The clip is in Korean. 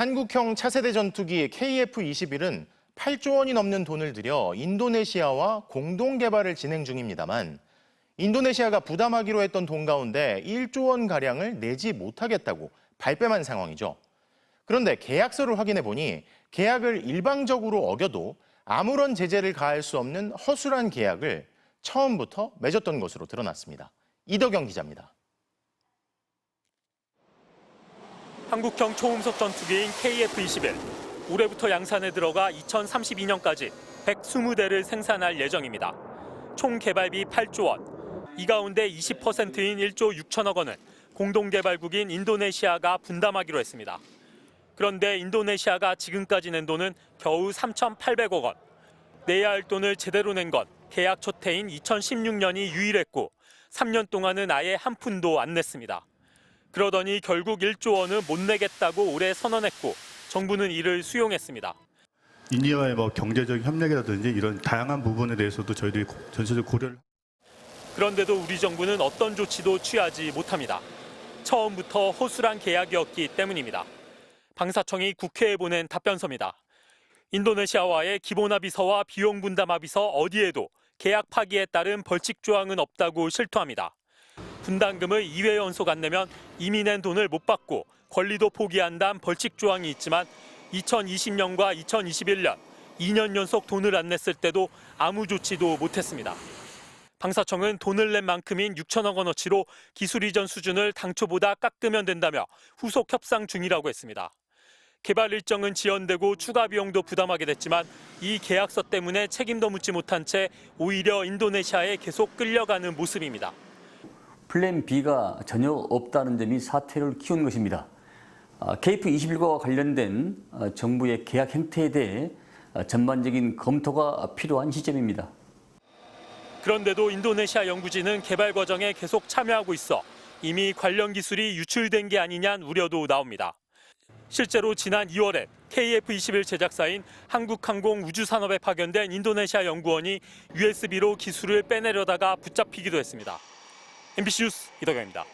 한국형 차세대 전투기 KF-21은 8조 원이 넘는 돈을 들여 인도네시아와 공동 개발을 진행 중입니다만 인도네시아가 부담하기로 했던 돈 가운데 1조 원가량을 내지 못하겠다고 발뺌한 상황이죠. 그런데 계약서를 확인해 보니 계약을 일방적으로 어겨도 아무런 제재를 가할 수 없는 허술한 계약을 처음부터 맺었던 것으로 드러났습니다. 이덕영 기자입니다. 한국형 초음속 전투기인 KF-21. 올해부터 양산에 들어가 2032년까지 120대를 생산할 예정입니다. 총 개발비 8조 원. 이 가운데 20%인 1조 6천억 원은 공동개발국인 인도네시아가 분담하기로 했습니다. 그런데 인도네시아가 지금까지 낸 돈은 겨우 3,800억 원. 내야 할 돈을 제대로 낸 건 계약 첫 해인 2016년이 유일했고 3년 동안은 아예 한 푼도 안 냈습니다. 그러더니 결국 1조 원은 못 내겠다고 올해 선언했고 정부는 이를 수용했습니다. 인디아와의 경제적 협력이라든지 이런 다양한 부분에 대해서도 저희들이 전체적으로 고려를. 그런데도 우리 정부는 어떤 조치도 취하지 못합니다. 처음부터 허술한 계약이었기 때문입니다. 방사청이 국회에 보낸 답변서입니다. 인도네시아와의 기본합의서와 비용 분담 합의서 어디에도 계약 파기에 따른 벌칙 조항은 없다고 실토합니다. 분담금을 2회 연속 안 내면 이미 낸 돈을 못 받고 권리도 포기한다는 벌칙 조항이 있지만 2020년과 2021년 2년 연속 돈을 안 냈을 때도 아무 조치도 못했습니다. 방사청은 돈을 낸 만큼인 6천억 원어치로 기술 이전 수준을 당초보다 깎으면 된다며 후속 협상 중이라고 했습니다. 개발 일정은 지연되고 추가 비용도 부담하게 됐지만 이 계약서 때문에 책임도 묻지 못한 채 오히려 인도네시아에 계속 끌려가는 모습입니다. 플랜 B가 전혀 없다는 점이 사태를 키운 것입니다. KF-21과 관련된 정부의 계약 행태에 대해 전반적인 검토가 필요한 시점입니다. 그런데도 인도네시아 연구진은 개발 과정에 계속 참여하고 있어 이미 관련 기술이 유출된 게 아니냐는 우려도 나옵니다. 실제로 지난 2월에 KF-21 제작사인 한국항공우주산업에 파견된 인도네시아 연구원이 USB로 기술을 빼내려다가 붙잡히기도 했습니다. MBC 뉴스 이덕영입니다.